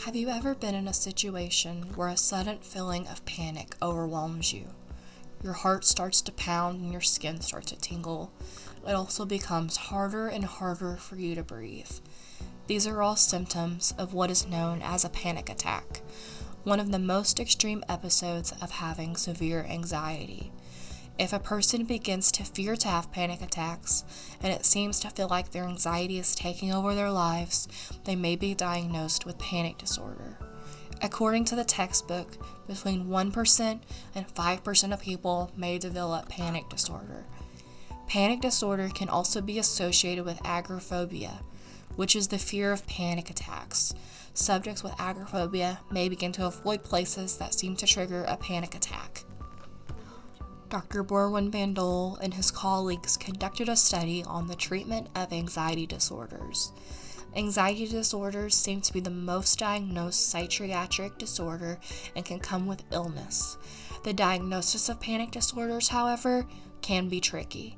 Have you ever been in a situation where a sudden feeling of panic overwhelms you? Your heart starts to pound and your skin starts to tingle. It also becomes harder and harder for you to breathe. These are all symptoms of what is known as a panic attack, one of the most extreme episodes of having severe anxiety. If a person begins to fear to have panic attacks, and it seems to feel like their anxiety is taking over their lives, they may be diagnosed with panic disorder. According to the textbook, between 1% and 5% of people may develop panic disorder. Panic disorder can also be associated with agoraphobia, which is the fear of panic attacks. Subjects with agoraphobia may begin to avoid places that seem to trigger a panic attack. Dr. Borwin Bandol and his colleagues conducted a study on the treatment of anxiety disorders. Anxiety disorders seem to be the most diagnosed psychiatric disorder and can come with illness. The diagnosis of panic disorders, however, can be tricky.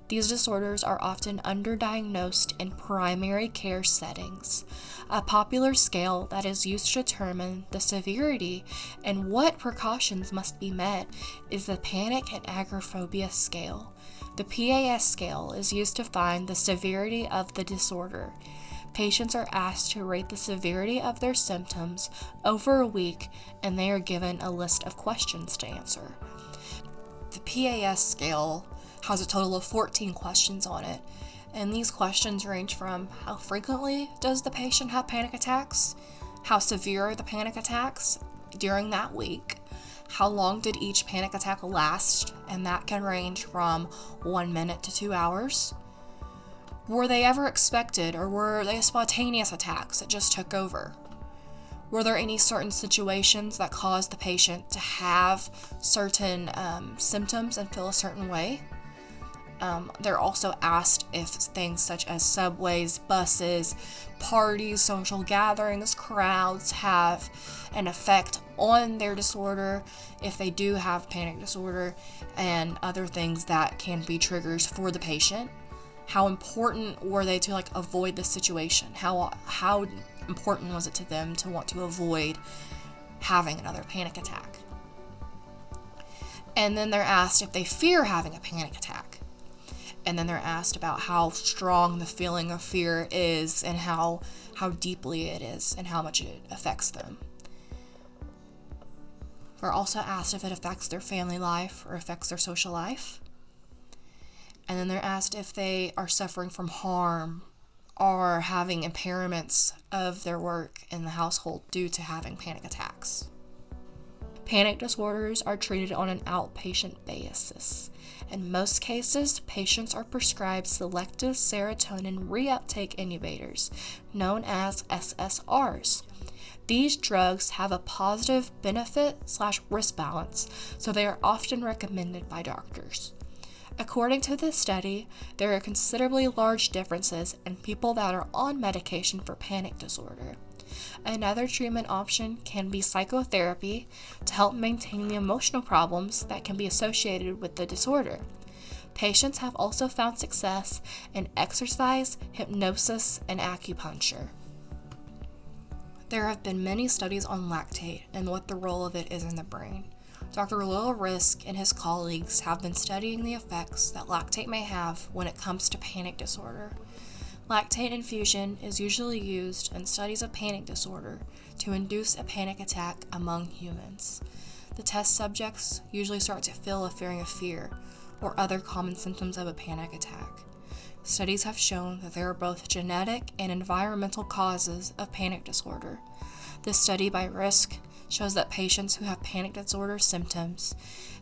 These disorders are often underdiagnosed in primary care settings. A popular scale that is used to determine the severity and what precautions must be met is the Panic and Agoraphobia Scale. The PAS scale is used to find the severity of the disorder. Patients are asked to rate the severity of their symptoms over a week, and they are given a list of questions to answer. The PAS scale has a total of 14 questions on it, and these questions range from how frequently does the patient have panic attacks, how severe are the panic attacks during that week, how long did each panic attack last, and that can range from 1 minute to 2 hours. Were they ever expected, or were they spontaneous attacks that just took over? Were there any certain situations that caused the patient to have certain symptoms and feel a certain way? They're also asked if things such as subways, buses, parties, social gatherings, crowds have an effect on their disorder, if they do have panic disorder, and other things that can be triggers for the patient. How important were they to avoid the situation? How important was it to them to want to avoid having another panic attack? And then they're asked if they fear having a panic attack. And then they're asked about how strong the feeling of fear is and how deeply it is and how much it affects them. They're also asked if it affects their family life or affects their social life. And then they're asked if they are suffering from harm or having impairments of their work in the household due to having panic attacks. Panic disorders are treated on an outpatient basis. In most cases, patients are prescribed selective serotonin reuptake inhibitors, known as SSRIs. These drugs have a positive benefit/risk balance, so they are often recommended by doctors. According to this study, there are considerably large differences in people that are on medication for panic disorder. Another treatment option can be psychotherapy to help maintain the emotional problems that can be associated with the disorder. Patients have also found success in exercise, hypnosis, and acupuncture. There have been many studies on lactate and what the role of it is in the brain. Dr. Lil Risk and his colleagues have been studying the effects that lactate may have when it comes to panic disorder. Lactate infusion is usually used in studies of panic disorder to induce a panic attack among humans. The test subjects usually start to feel a feeling of fear or other common symptoms of a panic attack. Studies have shown that there are both genetic and environmental causes of panic disorder. This study by Risk shows that patients who have panic disorder symptoms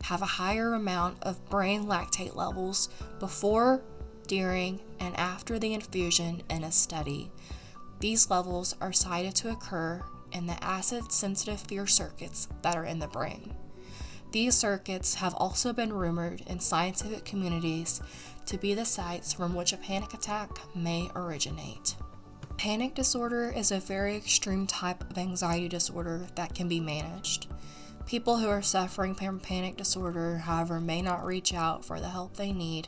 have a higher amount of brain lactate levels before, during, and after the infusion in a study. These levels are cited to occur in the acid-sensitive fear circuits that are in the brain. These circuits have also been rumored in scientific communities to be the sites from which a panic attack may originate. Panic disorder is a very extreme type of anxiety disorder that can be managed. People who are suffering from panic disorder, however, may not reach out for the help they need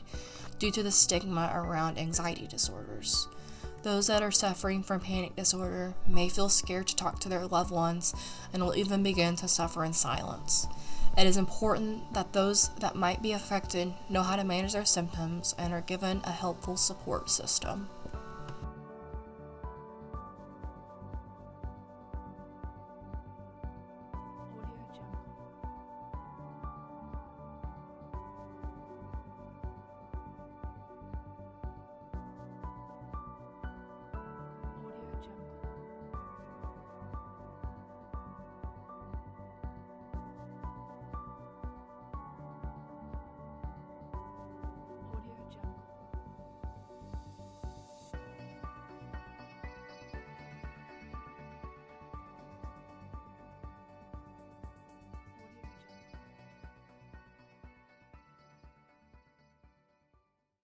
due to the stigma around anxiety disorders. Those that are suffering from panic disorder may feel scared to talk to their loved ones and will even begin to suffer in silence. It is important that those that might be affected know how to manage their symptoms and are given a helpful support system.